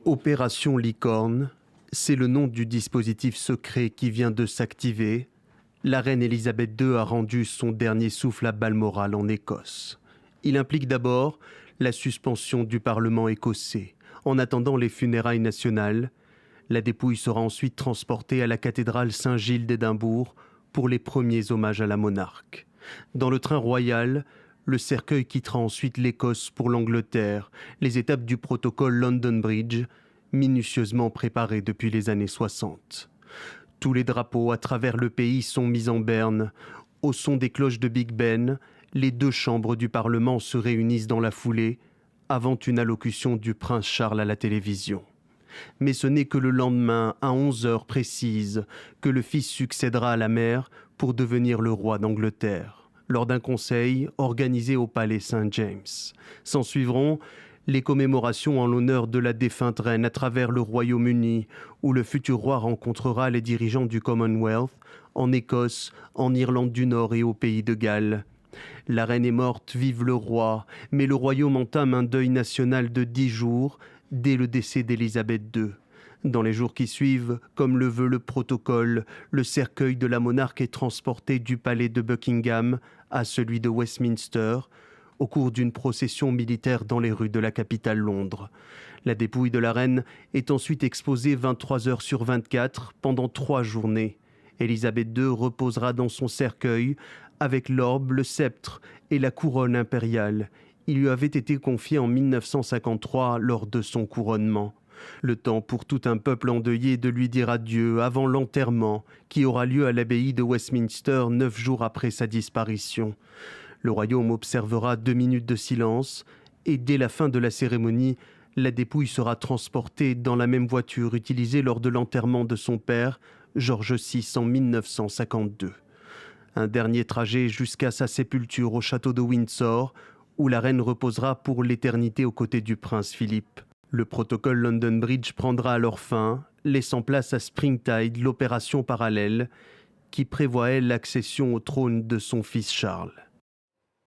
Opération Licorne, c'est le nom du dispositif secret qui vient de s'activer. La reine Elisabeth II a rendu son dernier souffle à Balmoral en Écosse. Il implique d'abord la suspension du Parlement écossais. En attendant les funérailles nationales, la dépouille sera ensuite transportée à la cathédrale Saint-Gilles d'Édimbourg pour les premiers hommages à la monarque. Dans le train royal, le cercueil quittera ensuite l'Écosse pour l'Angleterre, les étapes du protocole London Bridge, minutieusement préparées depuis les années 60. Tous les drapeaux à travers le pays sont mis en berne. Au son des cloches de Big Ben, les deux chambres du Parlement se réunissent dans la foulée, avant une allocution du prince Charles à la télévision. Mais ce n'est que le lendemain, à 11h précises, que le fils succédera à la mère pour devenir le roi d'Angleterre, lors d'un conseil organisé au palais Saint-James. S'ensuivront les commémorations en l'honneur de la défunte reine à travers le Royaume-Uni, où le futur roi rencontrera les dirigeants du Commonwealth, en Écosse, en Irlande du Nord et au pays de Galles. La reine est morte, vive le roi, mais le royaume entame un deuil national de 10 jours, dès le décès d'Élisabeth II. Dans les jours qui suivent, comme le veut le protocole, le cercueil de la monarque est transporté du palais de Buckingham à celui de Westminster, au cours d'une procession militaire dans les rues de la capitale Londres. La dépouille de la reine est ensuite exposée 23 heures sur 24 pendant 3 journées. Élisabeth II reposera dans son cercueil avec l'orbe, le sceptre et la couronne impériale. Il lui avait été confié en 1953 lors de son couronnement. Le temps pour tout un peuple endeuillé de lui dire adieu avant l'enterrement qui aura lieu à l'abbaye de Westminster 9 jours après sa disparition. Le royaume observera 2 minutes de silence et dès la fin de la cérémonie, la dépouille sera transportée dans la même voiture utilisée lors de l'enterrement de son père, George VI, en 1952. Un dernier trajet jusqu'à sa sépulture au château de Windsor, où la reine reposera pour l'éternité aux côtés du prince Philippe. Le protocole London Bridge prendra alors fin, laissant place à Springtide, l'opération parallèle, qui prévoit elle l'accession au trône de son fils Charles.